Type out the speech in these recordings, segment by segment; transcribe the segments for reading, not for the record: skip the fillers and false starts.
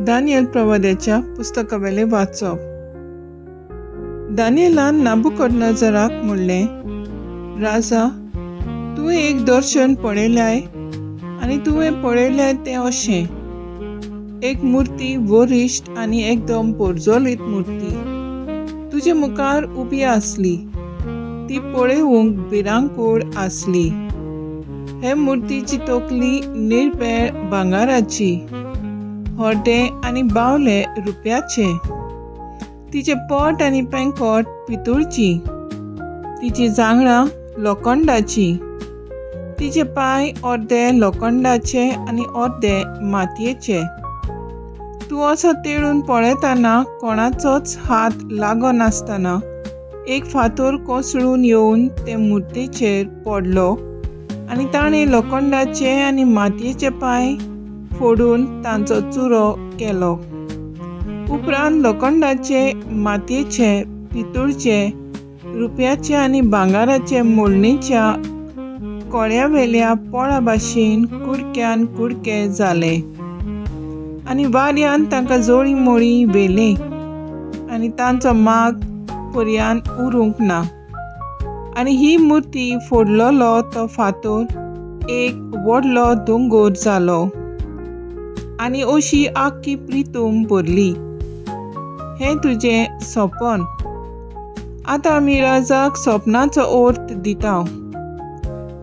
Daniel प्रवाद्याच्या पुस्तकावेले वाचप. दानियलान नाबुकदनेझराक म्हणलें, राजा, तुवें एक दर्शन पळयलाय आनी तुवें पळयलें तें अशें. एक मुर्ती वरिश्ट आनी एकदम पोरजोलीत मूर्ती तुजे मुखार उबी आसली. ती पळोवंक भिरांकूळ आसली. हे मुर्तीची तोकली निर्भेळ भांगाराची, हॉटे आनी बावले रुप्याचे. तिचे पोट आनी पेंकोट पितूळची. तिची जांगळां लोखंडाची. तिचे पाय अर्दे लोखंडाचे आनी अर्दे मातयेचे. तूं असो तेळून पळयतना कोणाचोच हात लागनासतना एक फातर कोसळून येवन ते मुर्तीचेर पडलो आनी ताणें लोखंडाचे आनी मातयेचे पाय फोडून तांचो चुरो केलो. उपरांत लोखंडाचे, मातयेचे, पितूळचे, रुप्याचे आनी भांगाराचे मोडणीच्या कळ्यावेल्या पोळा भाशेन कुडक्यान कुडके जाले आनी वाऱ्यान तांकां जोळी मोळी व्हेली आनी तांचो माग पर्यान उरूंक ना. आनी ही मुर्ती फोडलोलो तो फातर एक व्हडलो दोंगर जालो आनी अशी आख्खी प्रितूम भरली. हे तुजें सोपन. आतां आमी राजाक सपनाचो अर्थ दिता.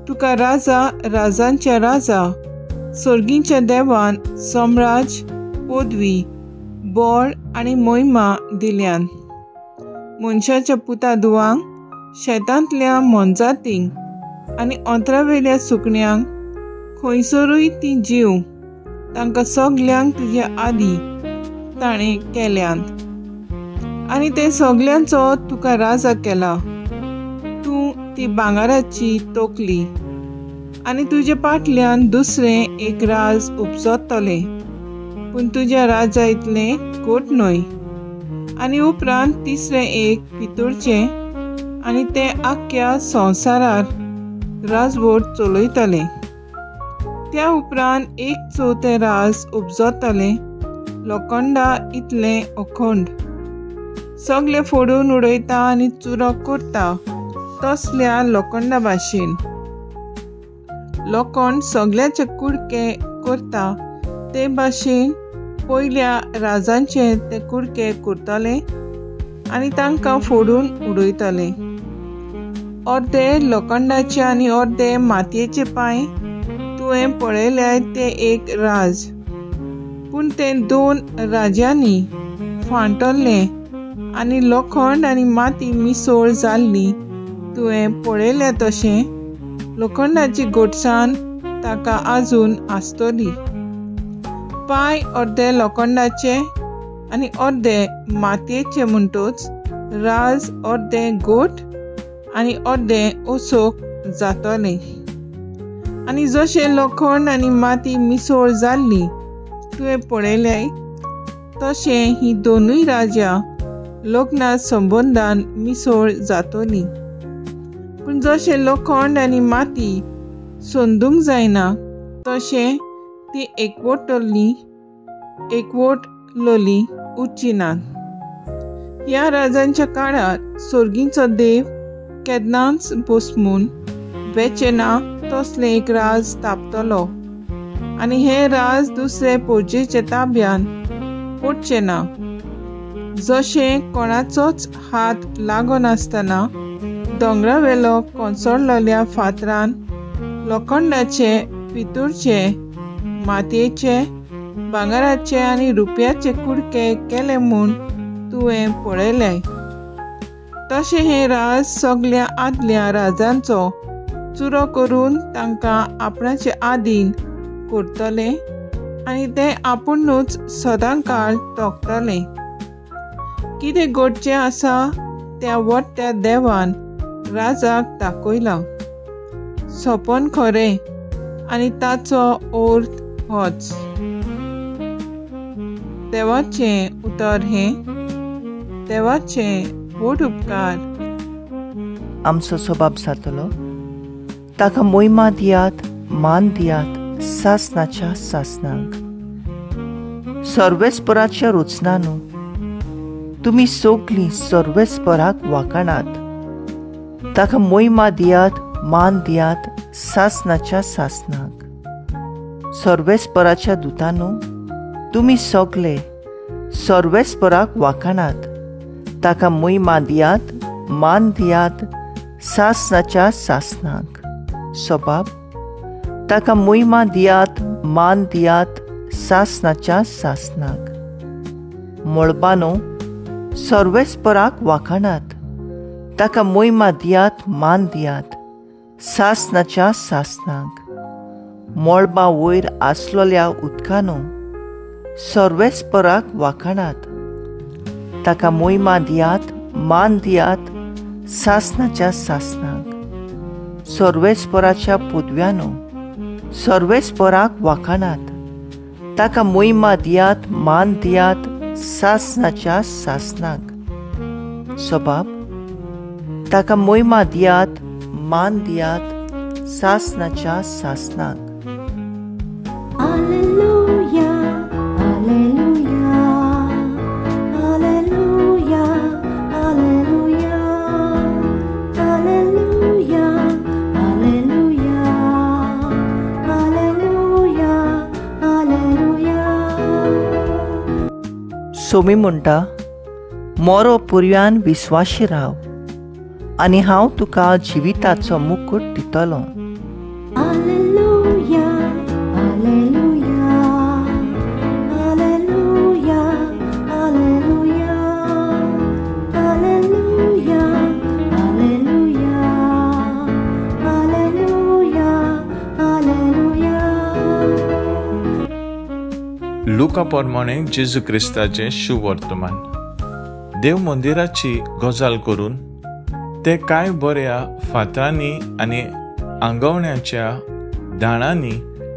तुका राजा, राजांचे राजा, सर्गीच्या देवान सम्राज, पदवी, बळ आनी मोहिमा दिल्यान. मनशाच्या पुतादुवांक, शेतांतल्या मोनजातींक आनी अंतरावेल्या सुकण्यांक खंयसरूय ती जीव, तांकां सगल्यांक तुज्या आदी ताणें केल्यान. आनी ते सगल्यांचो तुका राजा केला. तूं ती भांगाराची तोकली आनी तुजे फाटल्यान दुसरें एक राज उपजतलें, पूण तुज्या राजा इतलें घट न्हय. आनी उपरांत तिसरें एक पितूळचें आनी तें आख्ख्या संवसारार राजवट चलयतलें. त्या उपरांत एक चवथें राज उपजतलें, लोखंडा इतलें अखंड. सगळे फोडून उडयता आनी चुरो करता तसल्या लोखंडा भाशेन. लोखंड सगळ्याचे कुडके करता ते भाशेन पयल्या राजांचे ते कुडके करतले आनी तांकां फोडून उडयतले. अर्दे लोखंडाचे आनी अर्दे मातयेचे पांय तुवें पळयल्याय ते एक राज, पूण तें दोन राजांनी फांटरलें आनी लोखंड आनी माती मिसळ जाल्ली तुवें पळयलें तशें लोखंडाची घटसाण ताका आजून आसतली. पांय अर्दे लोखंडाचे आनी अर्दे मातयेचे म्हणटच राज अर्दे गोठ आनी अर्दे ओसोक जातले. आनी जशें लोखंड आनी माती मिसळ जाल्ली तुवें पळयलें तशें ही दोनूय राजा लग्ना संबंदान मिसळ जातलीं. पूण जशें लोखंड आनी माती सोंदूंक जायना तशें ती एकवटलोली उरची नात. ह्या राजांच्या काळार सर्गीचो देव केन्नाच भस्मून वेचना तसलें एक राज तापतलो आनी हे राज दुसरे पोरजेच्या ताब्यान पडचे ना. जशें कोणाचोच हात लागनासतना दोंगरावेलो कोसळलेल्या फातरान लोखंडाचे, पितूळचे, मातयेचे, भांगाराचे आनी रुप्याचे कुडके केले म्हूण तुवें पळयलें, तशें हे राज सगळ्या आदल्या राजांचो चुरो करून तांकां आपणाचे आदीन करतले आनी ते आपुणूच सदांकाळ तोखतले. कितें घडचें आसा त्या व्हडट्या देवान राजाक दाखयलां. सोपन खरें आनी ताचो अर्थ होच. देवाचें उतर हें, देवाचें व्हड उपकार. आमचो सबाब जातलो. ताका मोहिमा दियात, मान दियात सासनाच्या सासनांक. सर्वेस्पराच्या रुचनानू तुमी सोगलीं सर्वेस्पराक वाखाणात. ताका मोहिमा दियात, मान दियात सासनाच्या सासनाक. सर्वेस्पराच्या दुतानू तुमी सगळे सर्वेस्पराक वाखाणात. ताका मोहिमा दियात, मान दियात सासनाच्या सासनाक. सबाब, ताका मोहिमा दियात, मान दियात सासनाच्या सासनाक. मळबानो सर्वेस्पराक वाखाणात. ताका मोहिमा दियात, मान दियात सासनाच्या सासनाक. मळबा वयर आसलोल्या उदकानो सर्वेस्पराक वाखाणात. ताका मोहिमा दियात, मान दियात सासनाच्या सासनाक. सर्वेस्पराच्या पदव्यानो सर्वेस्पराक वाखाणात. ताका मोहिमा दियात, मान दियात सासनाच्या सासनाक. सबाब, ताका मोहिमा दियात, मान दियात सासनाच्या सासनाक. सोमी म्हणटा, मोरो पुर्यान विस्वाशी राव आनी हांव तुका जिविताचो मुकुट दितलो. लुका पोरमाणे जेजू क्रिस्ताचे शुभ वर्तमान. देव मंदिराची गजाल करून ते कांय बऱ्या फातरांनी आनी आंगवण्याच्या दाणांनी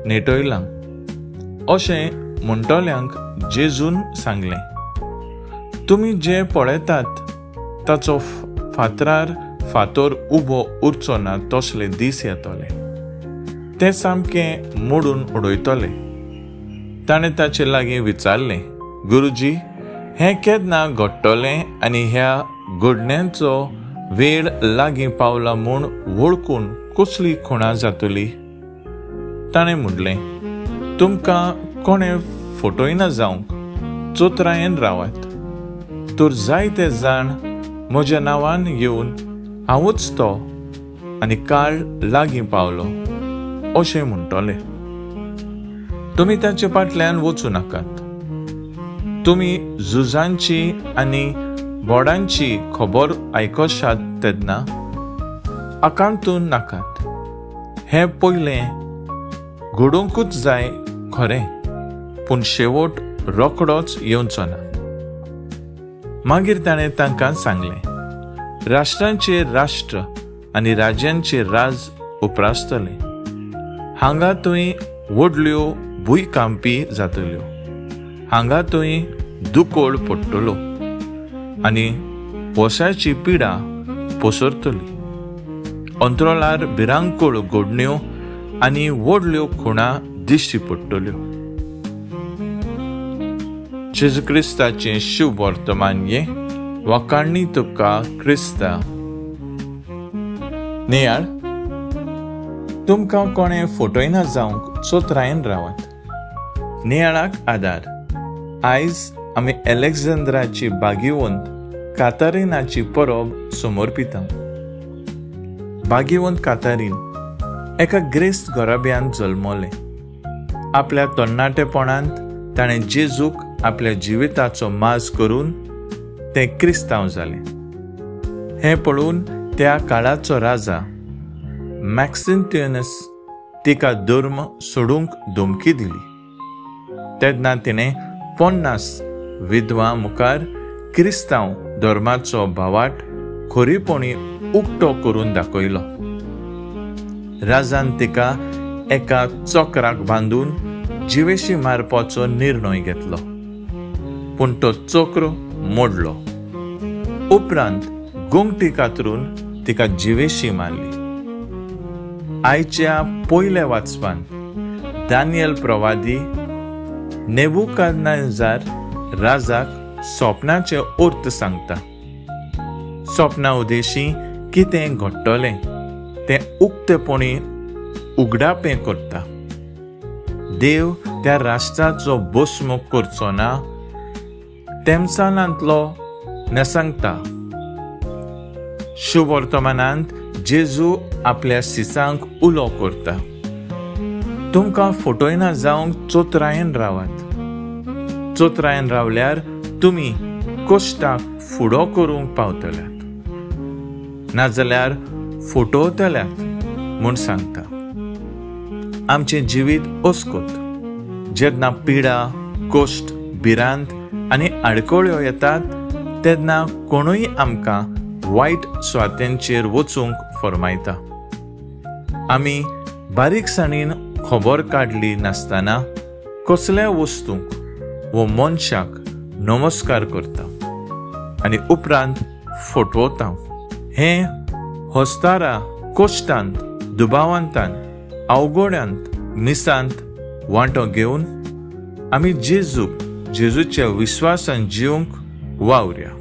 नेटयलां अशें म्हणटल्यांक जेजून सांगलें. तुमी जे पळयतात ताचो फातरार फातर उबो उरचो ना तसले दीस येतले. ते सामकें मोडून उडयतले. ताणें ताचे लागीं विचारलें, गुरुजी, हें केन्ना घडटलें आनी ह्या घडण्यांचो वेळ लागीं पावला म्हूण वळखून कसली खुणां जातली? ताणें म्हणलें, तुमकां कोणें फटयना जावंक चोत्रायेन रावात. तर जायते जाण म्हज्या नांवान येवन हांवूच तो आनी काळ लागीं पावलो अशें म्हणटले. तुमी ताचे फाटल्यान वचूं नाकात. तुमी झुजांची आनी बोडांची खबर आयकशात तेन्ना आकांतून नाकात. हें पयलें घडोवंकूच जाय खरें, पूण शेवट रोखडोच येवचो ना. मागीर ताणें तांकां सांगलें, राष्ट्रांचे राष्ट्र आनी राज्यांचे राज उप्रासतले. हांगा थंय व्हडल्यो भुंयकांपी जातल्यो. हांगा थंय दुकोळ पडटलो आनी पोसाची पिडा पसरतली. अंतराळार भिरांकूळ घडण्यो आनी व्हडल्यो खुणां दिश्टी पडटल्यो. जेजू क्रिस्ताचें शुभ वर्तमान ये वाकाणणी तुका क्रिस्ता. नियाळ, तुमकां कोणें फटयना जावंक चोत्रायेन रावात. नियाळाक आदार. आयज आमी अलेक्झांद्राची भाग्यवंत कातारिनाची परब समर्पिता. भाग्यवंत कातारीन एका ग्रेस्त घराब्यांत जल्मले. आपल्या तरणाटेपणांत ताणें जेजूक आपल्या जिविताचो माज करून तें क्रिस्तांव जालें. हें पळोवन त्या काळाचो राजा मॅक्सिंटियनस तिका धर्म सोडूंक धमकी दिली. तेन्ना तिणें 50 विधवां मुखार क्रिस्तांव धर्माचो भावाट खरीपणी उक्तो करून दाखयलो. राजान तिका एका चोकराक बांदून जिवेशी मारपाचो निर्णय घेतलो, पूण तो चोकरो मोडलो. उपरांत गुंगटी कातरून तिका जिवेशी मारली. आयच्या पयल्या वाचपान दानियल प्रवादी नेबुकादनेजार राजाक स्वप्नाचे अर्थ सांगता. स्वप्ना उदेशी कितें घडटलें तें उक्तेपणी उगडापें करता. देव त्या राष्ट्राचो बसमूक करचो ना तेमसालांतलो सांगता. शुभ वर्तमानांत जेजू आपल्या सिसांक उलो करता. तुमकां फटोयना जावंक चोत्रायेन रावात. चोत्रायेन रावल्यार तुमी कश्टाक फुडो करूंक पावतल्यात, नाजाल्यार फटोवतल्यात म्हूण सांगता. आमचें जिवीत अस्कोत. जेन्ना पिडा, कश्ट, भिरांत आनी आडकोळ्यो येतात तेन्ना कोणूय आमकां वायट सुवातेंचेर वचूंक फरमायता. आमी बारीकसाणीन खबर काडली नासतना कसल्या वस्तूंक वो मनशाक नमस्कार करता आनी उपरांत फटवता. हें हस्तारा कश्टांत, दुबावांतान, अवघड्यांत, मिसांत वांटो घेवन आमी जेजूचे विश्वासान जिवंक वावरया.